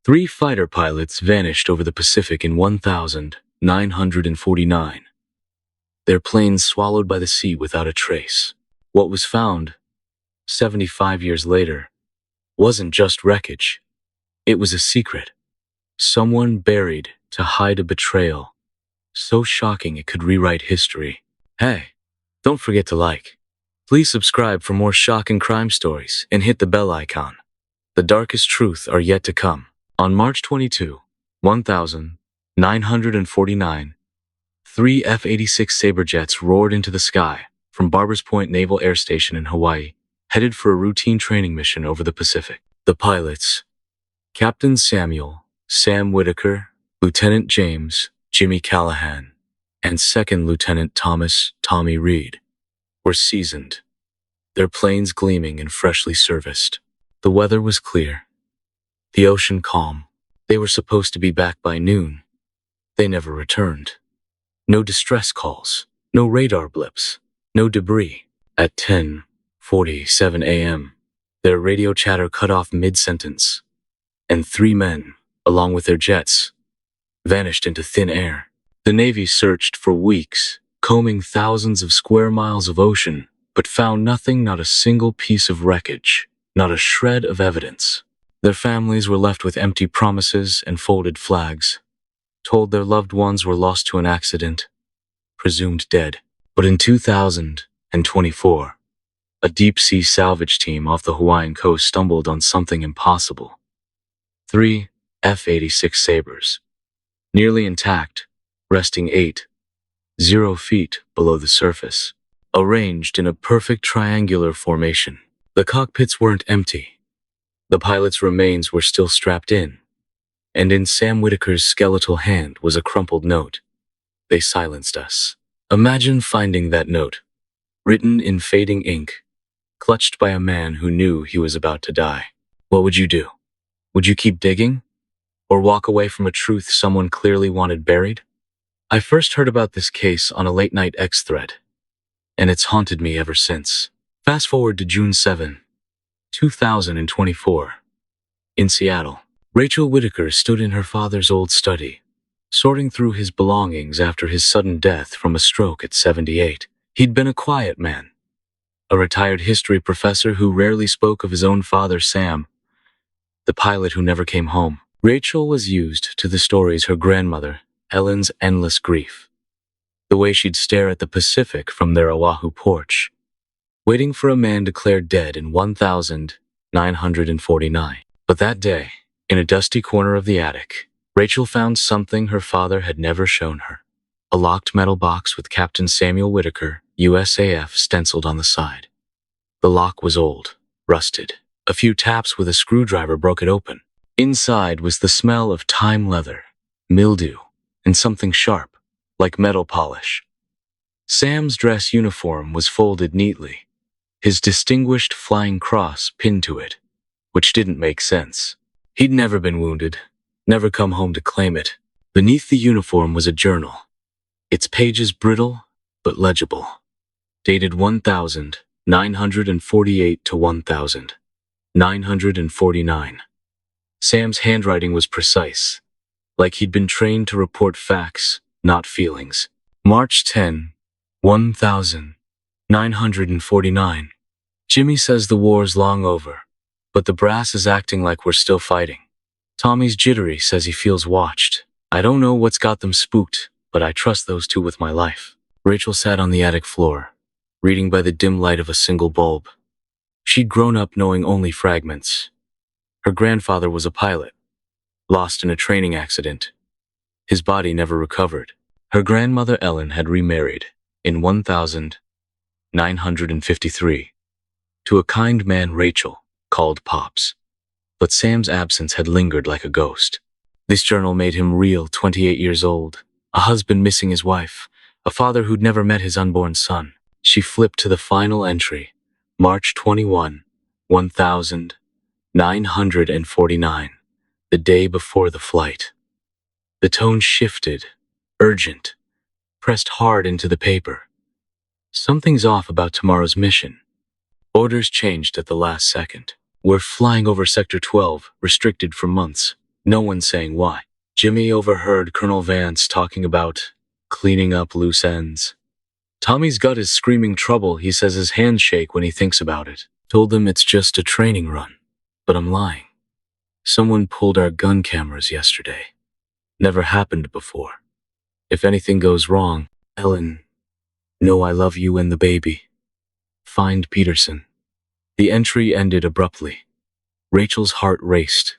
Three fighter pilots vanished over the Pacific in 1949. Their planes swallowed by the sea without a trace. What was found, 75 years later, wasn't just wreckage. It was a secret. Someone buried to hide a betrayal so shocking it could rewrite history. Hey, don't forget to like. Please subscribe for more shocking crime stories and hit the bell icon. The darkest truth are yet to come. On March 22, 1949, three F-86 Sabre jets roared into the sky from Barbers Point Naval Air Station in Hawaii, headed for a routine training mission over the Pacific. The pilots, Captain Samuel, Sam Whitaker, Lieutenant James, Jimmy Callahan, and Second Lieutenant Thomas, Tommy Reed, were seasoned, their planes gleaming and freshly serviced. The weather was clear, the ocean calm. They were supposed to be back by noon. They never returned. No distress calls, no radar blips, no debris. At 10:47 a.m., their radio chatter cut off mid-sentence, and three men, along with their jets, vanished into thin air. The Navy searched for weeks, combing thousands of square miles of ocean, but found nothing, not a single piece of wreckage, not a shred of evidence. Their families were left with empty promises and folded flags, told their loved ones were lost to an accident, presumed dead. But in 2024, a deep-sea salvage team off the Hawaiian coast stumbled on something impossible. Three F-86 Sabres, nearly intact, resting 80 feet below the surface, arranged in a perfect triangular formation. The cockpits weren't empty. The pilots' remains were still strapped in, and in Sam Whitaker's skeletal hand was a crumpled note. They silenced us. Imagine finding that note, written in fading ink, clutched by a man who knew he was about to die. What would you do? Would you keep digging? Or walk away from a truth someone clearly wanted buried? I first heard about this case on a late-night X thread, and it's haunted me ever since. Fast forward to June 7, 2024. In Seattle, Rachel Whitaker stood in her father's old study, sorting through his belongings after his sudden death from a stroke at 78. He'd been a quiet man, a retired history professor who rarely spoke of his own father, Sam, the pilot who never came home. Rachel was used to the stories her grandmother, Ellen's endless grief, the way she'd stare at the Pacific from their Oahu porch, waiting for a man declared dead in 1949. But that day, in a dusty corner of the attic, Rachel found something her father had never shown her. A locked metal box with Captain Samuel Whitaker, USAF, stenciled on the side. The lock was old, rusted. A few taps with a screwdriver broke it open. Inside was the smell of time leather, mildew, and something sharp, like metal polish. Sam's dress uniform was folded neatly, his distinguished flying cross pinned to it, which didn't make sense. He'd never been wounded, never come home to claim it. Beneath the uniform was a journal, its pages brittle but legible, dated 1948 to 1949. Sam's handwriting was precise, like he'd been trained to report facts, not feelings. March 10, 1949. Jimmy says the war's long over, but the brass is acting like we're still fighting. Tommy's jittery, says he feels watched. I don't know what's got them spooked, but I trust those two with my life. Rachel sat on the attic floor, reading by the dim light of a single bulb. She'd grown up knowing only fragments. Her grandfather was a pilot, lost in a training accident. His body never recovered. Her grandmother Ellen had remarried in 1953 to a kind man Rachel called Pops. But Sam's absence had lingered like a ghost. This journal made him real, 28 years old, a husband missing his wife, a father who'd never met his unborn son. She flipped to the final entry, March 21, 1949, the day before the flight. The tone shifted, urgent, pressed hard into the paper. Something's off about tomorrow's mission. Orders changed at the last second. We're flying over Sector 12, restricted for months. No one saying why. Jimmy overheard Colonel Vance talking about cleaning up loose ends. Tommy's gut is screaming trouble. He says his hands shake when he thinks about it. Told them it's just a training run. But I'm lying. Someone pulled our gun cameras yesterday. Never happened before. If anything goes wrong, Ellen, know I love you and the baby. Find Peterson. The entry ended abruptly. Rachel's heart raced.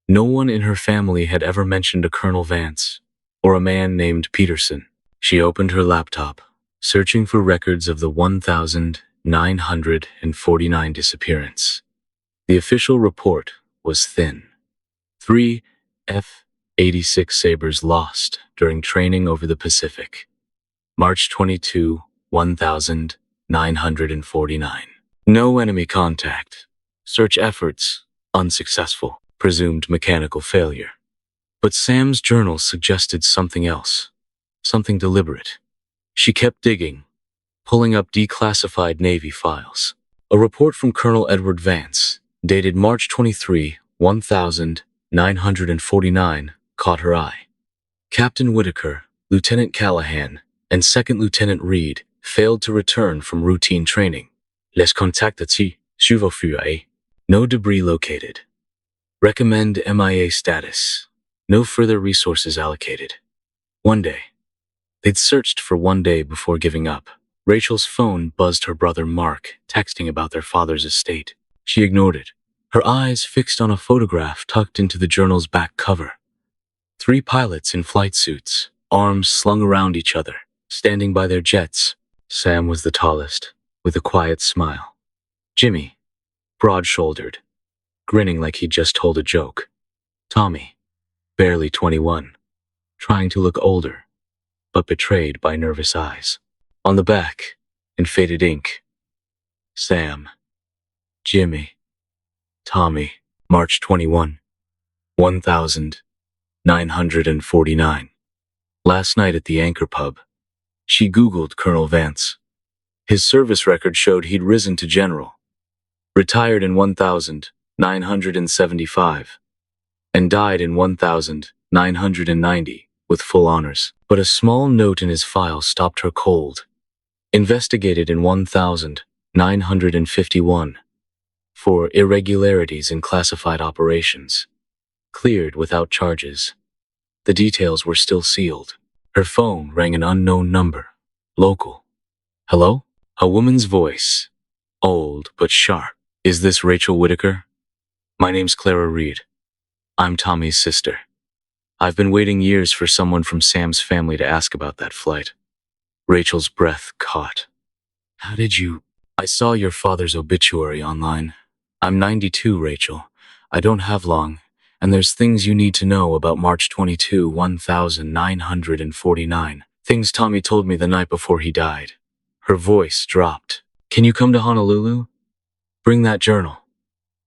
No one in her family had ever mentioned a Colonel Vance or a man named Peterson. She opened her laptop, searching for records of the 1,949 disappearance. The official report was thin. 3 F-86 Sabres lost during training over the Pacific. March 22, 1,949. No enemy contact. Search efforts unsuccessful. Presumed mechanical failure. But Sam's journal suggested something else. Something deliberate. She kept digging, pulling up declassified Navy files. A report from Colonel Edward Vance, dated March 23, 1,949, caught her eye. Captain Whitaker, Lieutenant Callahan, and Second Lieutenant Reed failed to return from routine training. Les contacts suivis. No debris located. Recommend MIA status. No further resources allocated. One day. They'd searched for one day before giving up. Rachel's phone buzzed her brother Mark, texting about their father's estate. She ignored it, her eyes fixed on a photograph tucked into the journal's back cover. 3 pilots in flight suits, arms slung around each other, standing by their jets. Sam was the tallest, with a quiet smile. Jimmy, broad-shouldered, grinning like he'd just told a joke. Tommy, barely 21, trying to look older, but betrayed by nervous eyes. On the back, in faded ink, Sam, Jimmy, Tommy, March 21, 1,949. Last night at the Anchor Pub, she Googled Colonel Vance. His service record showed he'd risen to general, retired in 1,975, and died in 1,990 with full honors. But a small note in his file stopped her cold. Investigated in 1,951 for irregularities in classified operations. Cleared without charges. The details were still sealed. Her phone rang an unknown number. Local. Hello? A woman's voice. Old but sharp. Is this Rachel Whitaker? My name's Clara Reed. I'm Tommy's sister. I've been waiting years for someone from Sam's family to ask about that flight. Rachel's breath caught. How did you... I saw your father's obituary online. I'm 92, Rachel. I don't have long, and there's things you need to know about March 22, 1,949. Things Tommy told me the night before he died. Her voice dropped. Can you come to Honolulu? Bring that journal.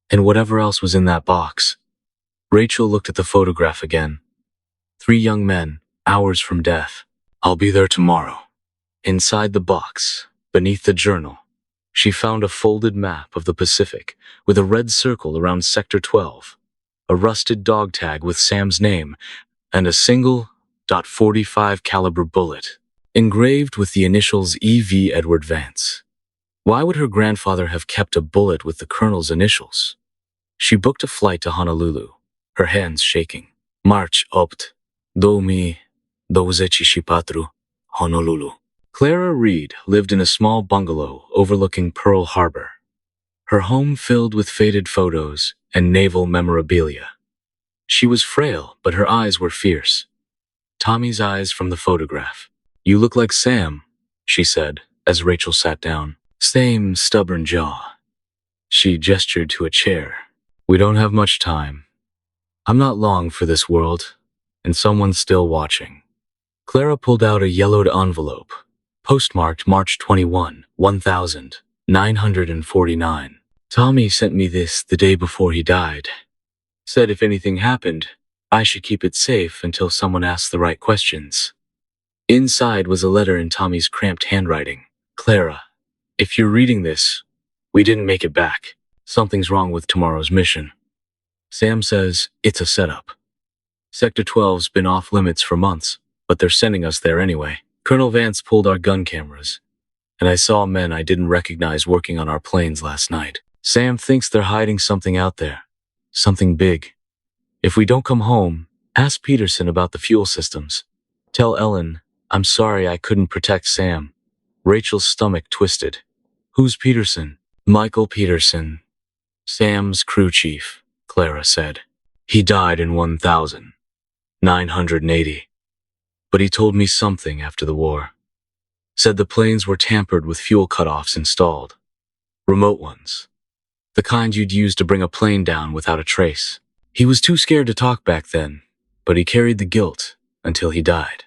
And whatever else was in that box. Rachel looked at the photograph again. 3 young men, hours from death. I'll be there tomorrow. Inside the box, beneath the journal, she found a folded map of the Pacific with a red circle around Sector 12, a rusted dog tag with Sam's name, and a single .45 caliber bullet, engraved with the initials E.V. Edward Vance. Why would her grandfather have kept a bullet with the colonel's initials? She booked a flight to Honolulu, her hands shaking. March opt. Domi, Dozechishipatru, Honolulu. Clara Reed lived in a small bungalow overlooking Pearl Harbor, her home filled with faded photos and naval memorabilia. She was frail, but her eyes were fierce. Tommy's eyes from the photograph. You look like Sam, she said, as Rachel sat down. Same stubborn jaw. She gestured to a chair. We don't have much time. I'm not long for this world, and someone's still watching. Clara pulled out a yellowed envelope, postmarked March 21, 1,949. Tommy sent me this the day before he died. Said if anything happened, I should keep it safe until someone asked the right questions. Inside was a letter in Tommy's cramped handwriting. Clara, if you're reading this, we didn't make it back. Something's wrong with tomorrow's mission. Sam says it's a setup. Sector 12's been off limits for months, but they're sending us there anyway. Colonel Vance pulled our gun cameras, and I saw men I didn't recognize working on our planes last night. Sam thinks they're hiding something out there. Something big. If we don't come home, ask Peterson about the fuel systems. Tell Ellen, I'm sorry I couldn't protect Sam. Rachel's stomach twisted. Who's Peterson? Michael Peterson. Sam's crew chief, Clara said. He died in 1980. But he told me something after the war. Said the planes were tampered with fuel cutoffs installed. Remote ones. The kind you'd use to bring a plane down without a trace. He was too scared to talk back then, but he carried the guilt until he died.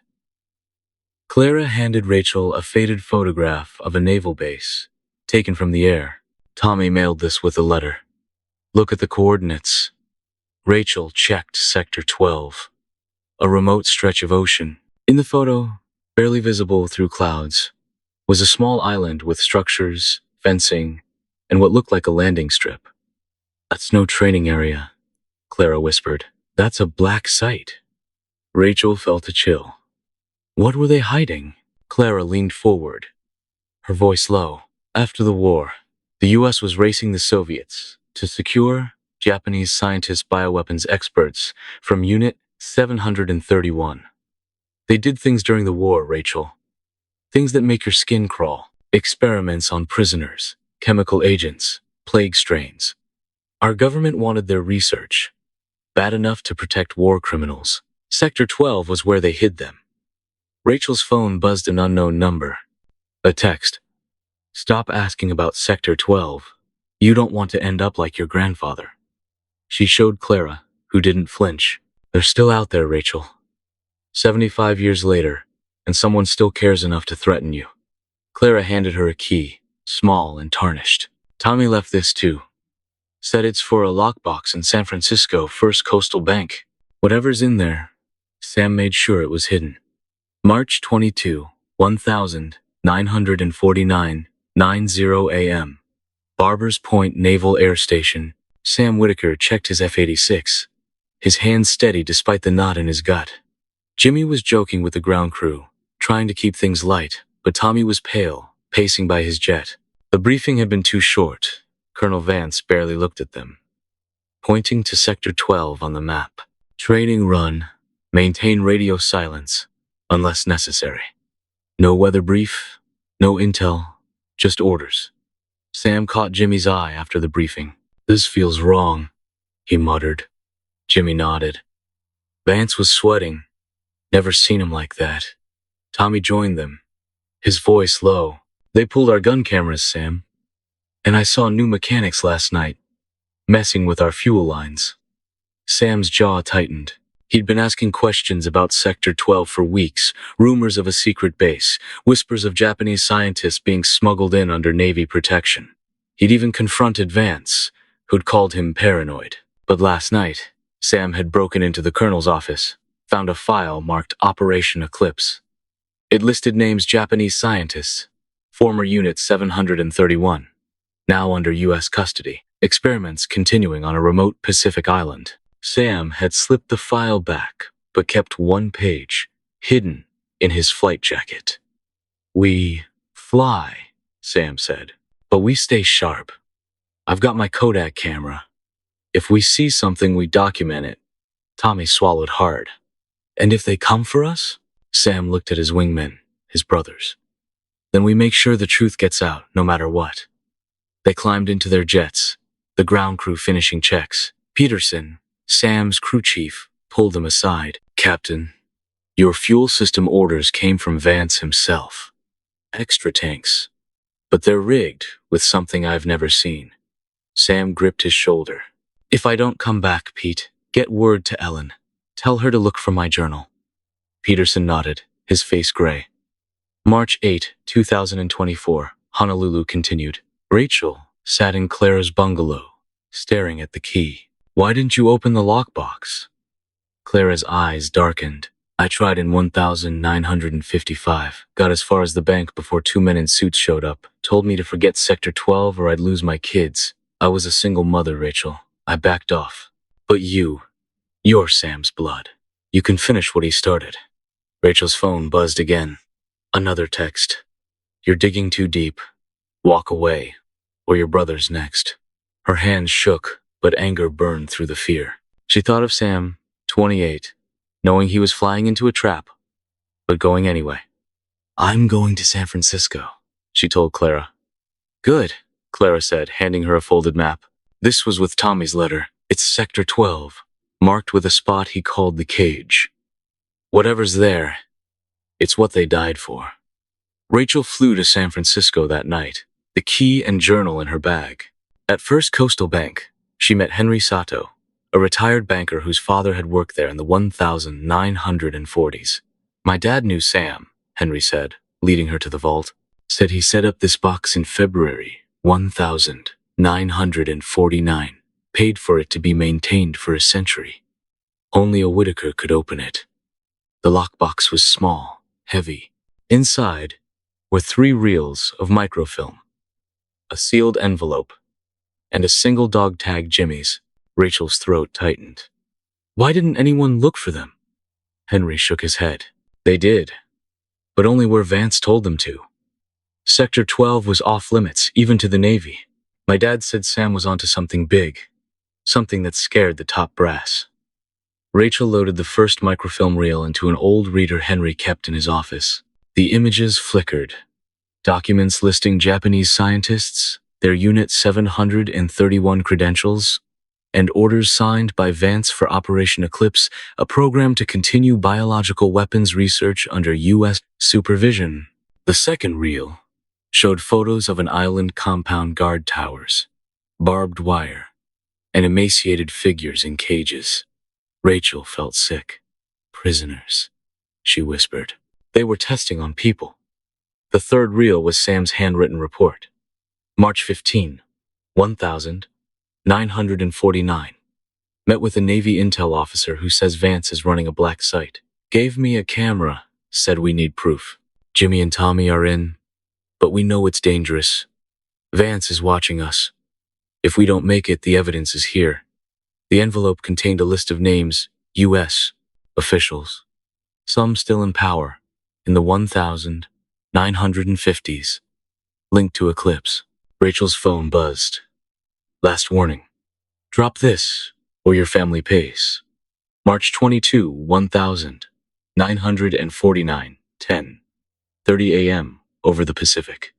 Clara handed Rachel a faded photograph of a naval base, taken from the air. Tommy mailed this with a letter. Look at the coordinates. Rachel checked Sector 12. A remote stretch of ocean. In the photo, barely visible through clouds, was a small island with structures, fencing, and what looked like a landing strip. That's no training area, Clara whispered. That's a black site. Rachel felt a chill. What were they hiding? Clara leaned forward, her voice low. After the war, the U.S. was racing the Soviets to secure Japanese scientists, bioweapons experts from Unit 731. They did things during the war, Rachel. Things that make your skin crawl. Experiments on prisoners, chemical agents, plague strains. Our government wanted their research bad enough to protect war criminals. Sector 12 was where they hid them. Rachel's phone buzzed an unknown number. A text. Stop asking about Sector 12. You don't want to end up like your grandfather. She showed Clara, who didn't flinch. They're still out there, Rachel. 75 years later, and someone still cares enough to threaten you. Clara handed her a key, small and tarnished. Tommy left this too. Said it's for a lockbox in San Francisco First Coastal Bank. Whatever's in there, Sam made sure it was hidden. March 22, 1949, 90 a.m. Barbers Point Naval Air Station. Sam Whitaker checked his F-86, his hands steady despite the knot in his gut. Jimmy was joking with the ground crew, trying to keep things light, but Tommy was pale, pacing by his jet. The briefing had been too short. Colonel Vance barely looked at them, pointing to Sector 12 on the map. Training run. Maintain radio silence, unless necessary. No weather brief, no intel, just orders. Sam caught Jimmy's eye after the briefing. This feels wrong, he muttered. Jimmy nodded. Vance was sweating. Never seen him like that. Tommy joined them, his voice low. They pulled our gun cameras, Sam. And I saw new mechanics last night, messing with our fuel lines. Sam's jaw tightened. He'd been asking questions about Sector 12 for weeks, rumors of a secret base, whispers of Japanese scientists being smuggled in under Navy protection. He'd even confronted Vance, who'd called him paranoid. But last night, Sam had broken into the colonel's office, found a file marked Operation Eclipse. It listed names Japanese scientists, former Unit 731, now under U.S. custody, experiments continuing on a remote Pacific island. Sam had slipped the file back, but kept one page, hidden in his flight jacket. We fly, Sam said, but we stay sharp. I've got my Kodak camera. If we see something, we document it. Tommy swallowed hard. And if they come for us? Sam looked at his wingmen, his brothers. Then we make sure the truth gets out, no matter what. They climbed into their jets, the ground crew finishing checks. Peterson, Sam's crew chief, pulled them aside. Captain, your fuel system orders came from Vance himself. Extra tanks. But they're rigged with something I've never seen. Sam gripped his shoulder. If I don't come back, Pete, get word to Ellen. Tell her to look for my journal. Peterson nodded, his face gray. March 8, 2024, Honolulu continued. Rachel sat in Clara's bungalow, staring at the key. Why didn't you open the lockbox? Clara's eyes darkened. I tried in 1955. Got as far as the bank before 2 men in suits showed up. Told me to forget Sector 12 or I'd lose my kids. I was a single mother, Rachel. I backed off. But you're Sam's blood. You can finish what he started. Rachel's phone buzzed again. Another text. You're digging too deep. Walk away, or your brother's next. Her hands shook, but anger burned through the fear. She thought of Sam, 28, knowing he was flying into a trap, but going anyway. I'm going to San Francisco, she told Clara. Good, Clara said, handing her a folded map. This was with Tommy's letter. It's Sector 12, marked with a spot he called the cage. Whatever's there, it's what they died for. Rachel flew to San Francisco that night, the key and journal in her bag. At First Coastal Bank, she met Henry Sato, a retired banker whose father had worked there in the 1940s. My dad knew Sam, Henry said, leading her to the vault. Said he set up this box in February 1949, paid for it to be maintained for a century. Only a Whitaker could open it. The lockbox was small, heavy. Inside were 3 reels of microfilm, a sealed envelope, and a single dog tag Jimmy's. Rachel's throat tightened. Why didn't anyone look for them? Henry shook his head. They did, but only where Vance told them to. Sector 12 was off limits, even to the Navy. My dad said Sam was onto something big, something that scared the top brass. Rachel loaded the first microfilm reel into an old reader Henry kept in his office. The images flickered. Documents listing Japanese scientists, their Unit 731 credentials, and orders signed by Vance for Operation Eclipse, a program to continue biological weapons research under U.S. supervision. The second reel showed photos of an island compound guard towers, barbed wire, and emaciated figures in cages. Rachel felt sick. Prisoners, she whispered. They were testing on people. The third reel was Sam's handwritten report. March 15, 1949. Met with a Navy intel officer who says Vance is running a black site. Gave me a camera, said we need proof. Jimmy and Tommy are in, but we know it's dangerous. Vance is watching us. If we don't make it, the evidence is here. The envelope contained a list of names, U.S. officials. Some still in power, in the 1950s. Linked to Eclipse. Rachel's phone buzzed. Last warning. Drop this, or your family pays. March 22, 1949, 10:30 a.m. over the Pacific.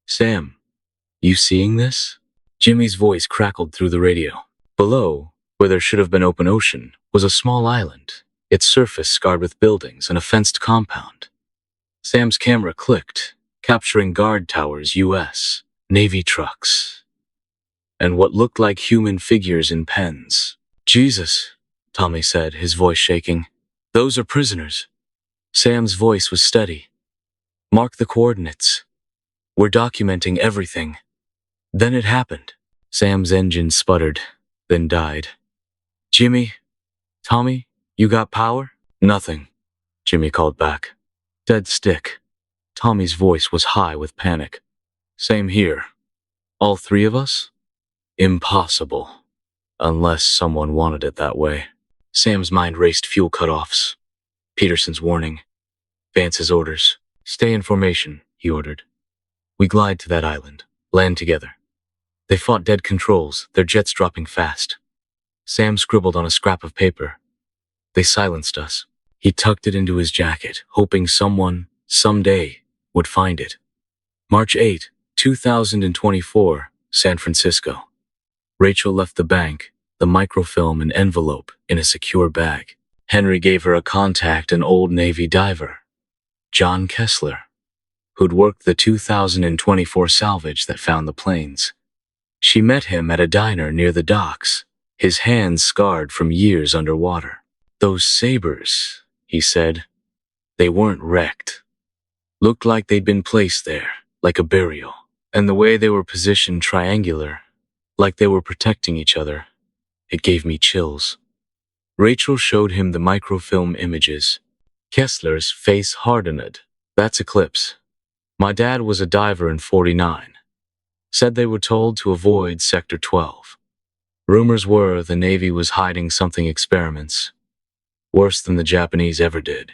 Sam, you seeing this? Jimmy's voice crackled through the radio. Below, where there should have been open ocean, was a small island, its surface scarred with buildings and a fenced compound. Sam's camera clicked, capturing guard towers, U.S. Navy trucks, and what looked like human figures in pens. Jesus, Tommy said, his voice shaking. Those are prisoners. Sam's voice was steady. Mark the coordinates. We're documenting everything. Then it happened. Sam's engine sputtered, then died. Jimmy, Tommy, you got power? Nothing, Jimmy called back. Dead stick. Tommy's voice was high with panic. Same here. All 3 of us? Impossible. Unless someone wanted it that way. Sam's mind raced fuel cutoffs. Peterson's warning. Vance's orders. Stay in formation, he ordered. We glide to that island. Land together. They fought dead controls, their jets dropping fast. Sam scribbled on a scrap of paper. They silenced us. He tucked it into his jacket, hoping someone, someday, would find it. March 8, 2024, San Francisco. Rachel left the bank, the microfilm and envelope in a secure bag. Henry gave her a contact, an old Navy diver, John Kessler, who'd worked the 2024 salvage that found the planes. She met him at a diner near the docks, his hands scarred from years underwater. Those sabers, he said, they weren't wrecked. Looked like they'd been placed there, like a burial. And the way they were positioned triangular, like they were protecting each other, it gave me chills. Rachel showed him the microfilm images. Kessler's face hardened. That's Eclipse. My dad was a diver in 49. Said they were told to avoid Sector 12. Rumors were the Navy was hiding something experiments. Worse than the Japanese ever did.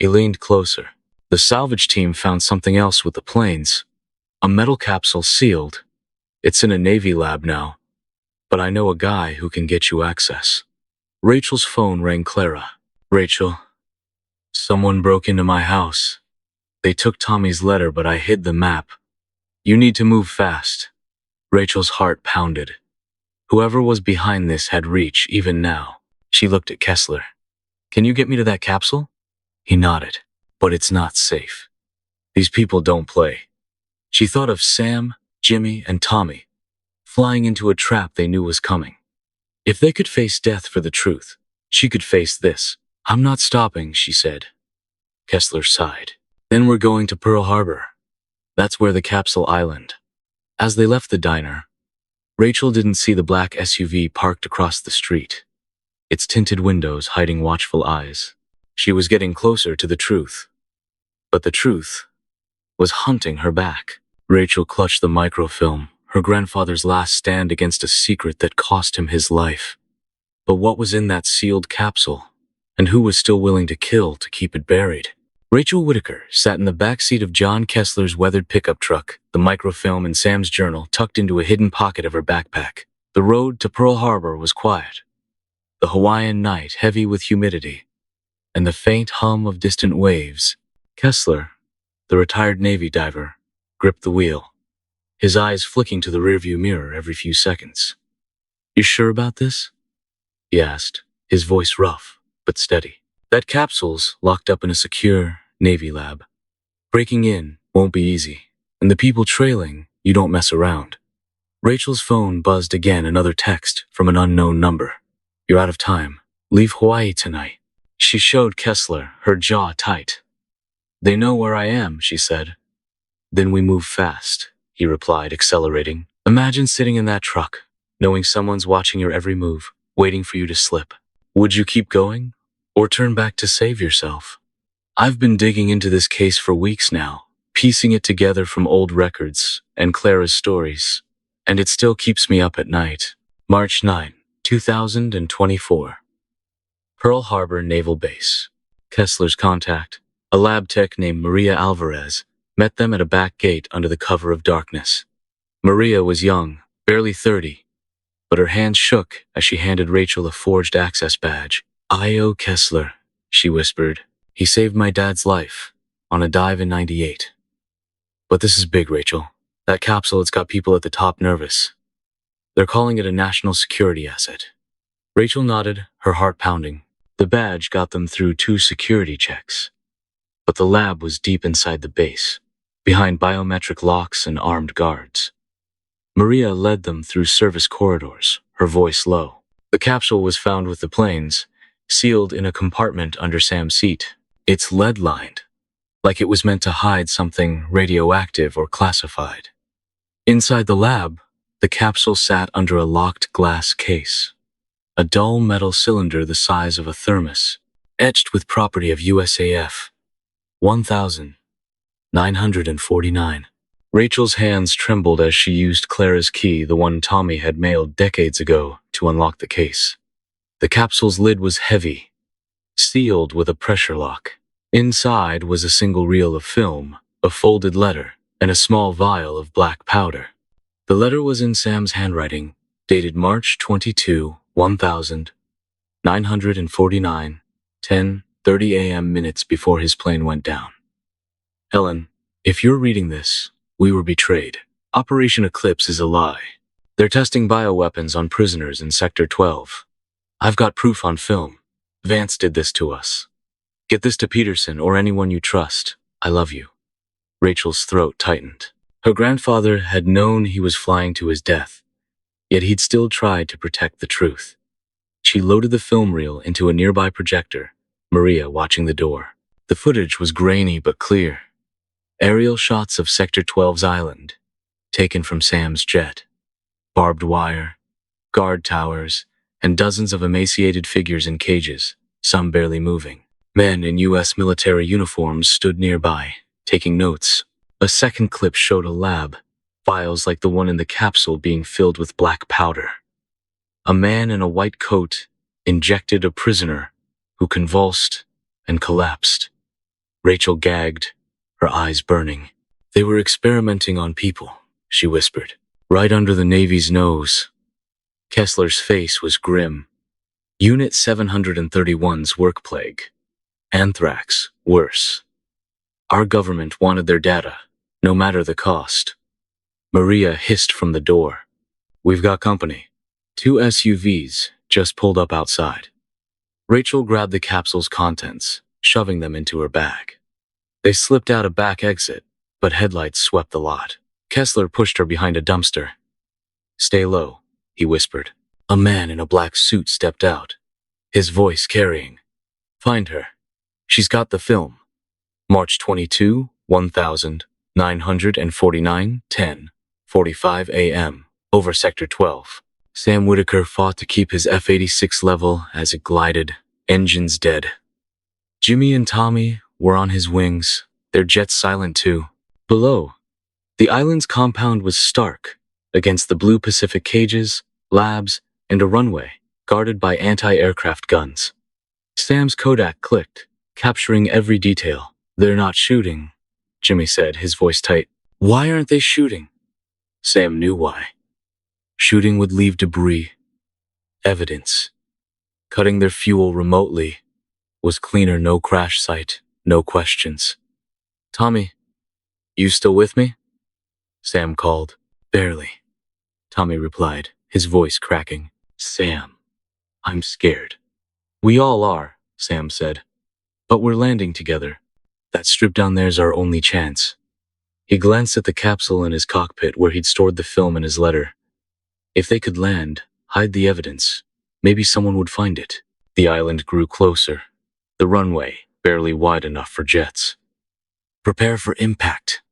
He leaned closer. The salvage team found something else with the planes. A metal capsule sealed. It's in a Navy lab now, but I know a guy who can get you access. Rachel's phone rang Clara. Rachel, someone broke into my house. They took Tommy's letter, but I hid the map. You need to move fast. Rachel's heart pounded. Whoever was behind this had reach even now. She looked at Kessler. Can you get me to that capsule? He nodded. But it's not safe. These people don't play. She thought of Sam, Jimmy, and Tommy, flying into a trap they knew was coming. If they could face death for the truth, she could face this. I'm not stopping, she said. Kessler sighed. Then we're going to Pearl Harbor. That's where the capsule island. As they left the diner, Rachel didn't see the black SUV parked across the street, its tinted windows hiding watchful eyes. She was getting closer to the truth. But the truth was hunting her back. Rachel clutched the microfilm, her grandfather's last stand against a secret that cost him his life. But what was in that sealed capsule? And who was still willing to kill to keep it buried? Rachel Whitaker sat in the back seat of John Kessler's weathered pickup truck, the microfilm and Sam's journal tucked into a hidden pocket of her backpack. The road to Pearl Harbor was quiet, the Hawaiian night heavy with humidity, and the faint hum of distant waves. Kessler, the retired Navy diver, gripped the wheel, his eyes flicking to the rearview mirror every few seconds. You sure about this? He asked, his voice rough but steady. That capsule's locked up in a secure Navy lab. Breaking in won't be easy, and the people trailing, you don't mess around. Rachel's phone buzzed again, another text from an unknown number. You're out of time. Leave Hawaii tonight. She showed Kessler, her jaw tight. They know where I am, she said. Then we move fast, he replied, accelerating. Imagine sitting in that truck, knowing someone's watching your every move, waiting for you to slip. Would you keep going, or turn back to save yourself? I've been digging into this case for weeks now, piecing it together from old records and Clara's stories, and it still keeps me up at night. March 9, 2024. Pearl Harbor Naval Base. Kessler's contact, a lab tech named Maria Alvarez, met them at a back gate under the cover of darkness. Maria was young, barely 30, but her hands shook as she handed Rachel a forged access badge. I.O. Kessler, she whispered. He saved my dad's life on a dive in '98. But this is big, Rachel. That capsule, it's got people at the top nervous. They're calling it a national security asset. Rachel nodded, her heart pounding. The badge got them through 2 security checks. But the lab was deep inside the base, behind biometric locks and armed guards. Maria led them through service corridors, her voice low. The capsule was found with the planes, sealed in a compartment under Sam's seat. It's lead-lined, like it was meant to hide something radioactive or classified. Inside the lab, the capsule sat under a locked glass case, a dull metal cylinder the size of a thermos, etched with property of USAF 1949. Rachel's hands trembled as she used Clara's key, the one Tommy had mailed decades ago, to unlock the case. The capsule's lid was heavy, sealed with a pressure lock. Inside was a single reel of film, a folded letter, and a small vial of black powder. The letter was in Sam's handwriting, dated March 22, 1949, 10:30 a.m. minutes before his plane went down. Helen, if you're reading this, we were betrayed. Operation Eclipse is a lie. They're testing bioweapons on prisoners in Sector 12. I've got proof on film. Vance did this to us. Get this to Peterson or anyone you trust. I love you. Rachel's throat tightened. Her grandfather had known he was flying to his death, yet he'd still tried to protect the truth. She loaded the film reel into a nearby projector, Maria watching the door. The footage was grainy but clear. Aerial shots of Sector 12's island, taken from Sam's jet. Barbed wire, guard towers, and dozens of emaciated figures in cages, some barely moving. Men in U.S. military uniforms stood nearby, taking notes. A second clip showed a lab, vials like the one in the capsule being filled with black powder. A man in a white coat injected a prisoner who convulsed and collapsed. Rachel gagged, her eyes burning. They were experimenting on people, she whispered, right under the Navy's nose. Kessler's face was grim. Unit 731's work plague. Anthrax, worse. Our government wanted their data, no matter the cost. Maria hissed from the door. We've got company. 2 SUVs just pulled up outside. Rachel grabbed the capsule's contents, shoving them into her bag. They slipped out a back exit, but headlights swept the lot. Kessler pushed her behind a dumpster. Stay low, he whispered. A man in a black suit stepped out, his voice carrying. Find her. She's got the film. March 22, 1949, 10:45 a.m. over Sector 12. Sam Whitaker fought to keep his F-86 level as it glided, engines dead. Jimmy and Tommy were on his wings, their jets silent too. Below, the island's compound was stark, against the blue Pacific cages, labs, and a runway, guarded by anti-aircraft guns. Sam's Kodak clicked, capturing every detail. They're not shooting, Jimmy said, his voice tight. Why aren't they shooting? Sam knew why. Shooting would leave debris, evidence. Cutting their fuel remotely was cleaner, no crash site, no questions. Tommy, you still with me? Sam called. Barely, Tommy replied, his voice cracking. Sam, I'm scared. We all are, Sam said. But we're landing together. That strip down there's our only chance. He glanced at the capsule in his cockpit where he'd stored the film and his letter. If they could land, hide the evidence, maybe someone would find it. The island grew closer, the runway barely wide enough for jets. Prepare for impact,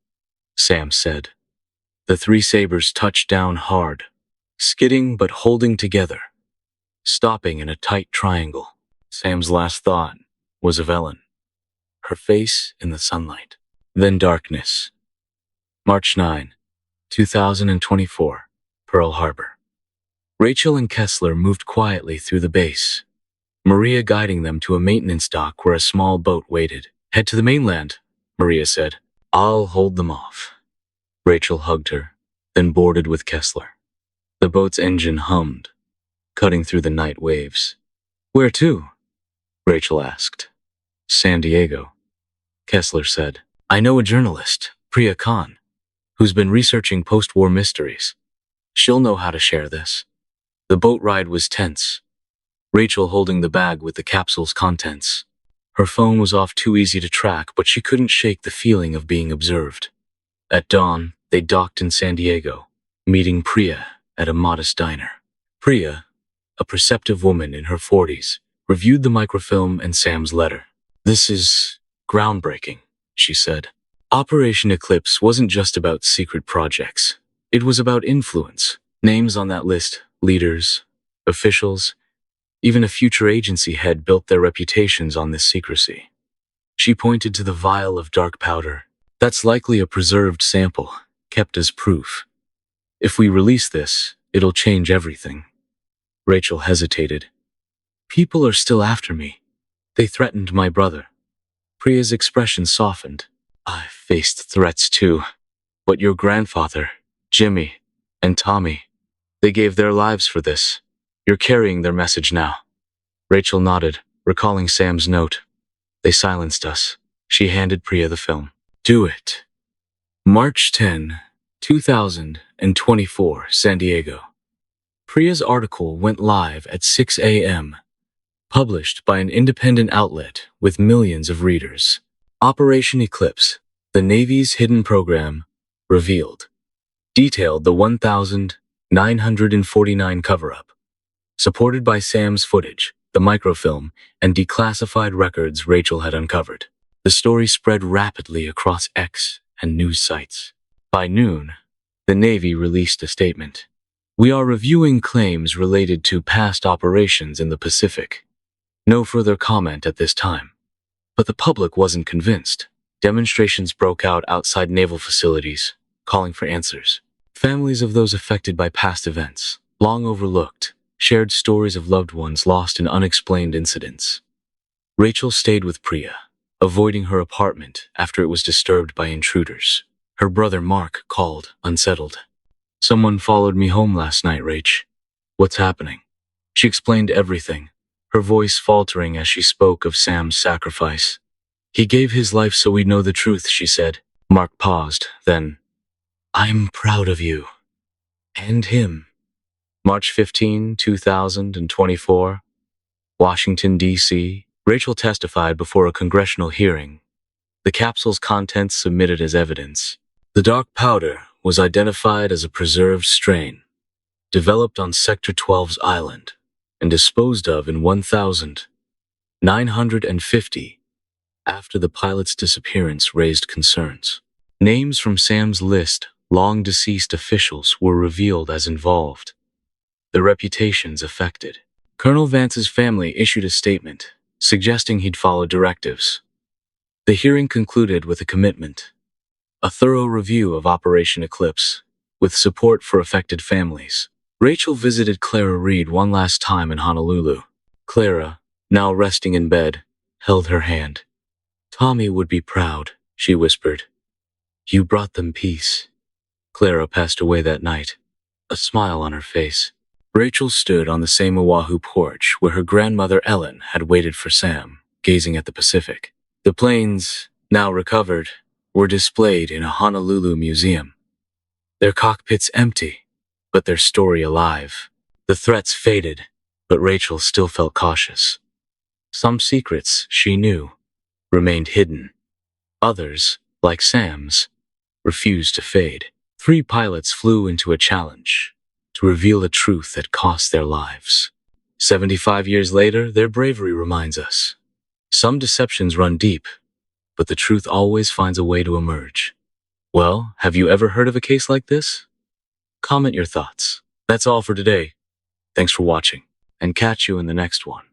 Sam said. The 3 Sabres touched down hard, skidding but holding together, stopping in a tight triangle. Sam's last thought was of Ellen, her face in the sunlight. Then darkness. March 9, 2024, Pearl Harbor. Rachel and Kessler moved quietly through the base, Maria guiding them to a maintenance dock where a small boat waited. Head to the mainland, Maria said. I'll hold them off. Rachel hugged her, then boarded with Kessler. The boat's engine hummed, cutting through the night waves. Where to? Rachel asked. San Diego, Kessler said. I know a journalist, Priya Khan, who's been researching post-war mysteries. She'll know how to share this. The boat ride was tense, Rachel holding the bag with the capsule's contents. Her phone was off too easy to track, but she couldn't shake the feeling of being observed. At dawn, they docked in San Diego, meeting Priya at a modest diner. Priya, a perceptive woman in her 40s, reviewed the microfilm and Sam's letter. This is groundbreaking, she said. Operation Eclipse wasn't just about secret projects. It was about influence. Names on that list, leaders, officials, even a future agency head built their reputations on this secrecy. She pointed to the vial of dark powder. That's likely a preserved sample, kept as proof. If we release this, it'll change everything. Rachel hesitated. People are still after me. They threatened my brother. Priya's expression softened. I faced threats too. But your grandfather, Jimmy, and Tommy, they gave their lives for this. You're carrying their message now. Rachel nodded, recalling Sam's note. They silenced us. She handed Priya the film. Do it. March 10, 2024, San Diego. Priya's article went live at 6 a.m., published by an independent outlet with millions of readers. Operation Eclipse, the Navy's hidden program, revealed. Detailed the 1949 cover-up. Supported by Sam's footage, the microfilm, and declassified records Rachel had uncovered. The story spread rapidly across X and news sites. By noon, the Navy released a statement. We are reviewing claims related to past operations in the Pacific. No further comment at this time. But the public wasn't convinced. Demonstrations broke out outside naval facilities, calling for answers. Families of those affected by past events, long overlooked, shared stories of loved ones lost in unexplained incidents. Rachel stayed with Priya, avoiding her apartment after it was disturbed by intruders. Her brother Mark called, unsettled. "Someone followed me home last night, Rach. What's happening?" She explained everything, her voice faltering as she spoke of Sam's sacrifice. "He gave his life so we'd know the truth," she said. Mark paused, then, "I'm proud of you. And him." March 15, 2024, Washington, D.C. Rachel testified before a congressional hearing. The capsule's contents submitted as evidence. The dark powder was identified as a preserved strain, developed on Sector 12's island, and disposed of in 1950 after the pilot's disappearance raised concerns. Names from Sam's list, long deceased officials, were revealed as involved. Their reputations affected. Colonel Vance's family issued a statement, suggesting he'd follow directives. The hearing concluded with a commitment, a thorough review of Operation Eclipse, with support for affected families. Rachel visited Clara Reed one last time in Honolulu. Clara, now resting in bed, held her hand. "Tommy would be proud," she whispered. "You brought them peace." Clara passed away that night, a smile on her face. Rachel stood on the same Oahu porch where her grandmother Ellen had waited for Sam, gazing at the Pacific. The planes, now recovered, were displayed in a Honolulu museum. Their cockpits empty, but their story alive. The threats faded, but Rachel still felt cautious. Some secrets, she knew, remained hidden. Others, like Sam's, refused to fade. 3 pilots flew into a challenge to reveal a truth that cost their lives. 75 years later, their bravery reminds us. Some deceptions run deep, but the truth always finds a way to emerge. Well, have you ever heard of a case like this? Comment your thoughts. That's all for today. Thanks for watching, and catch you in the next one.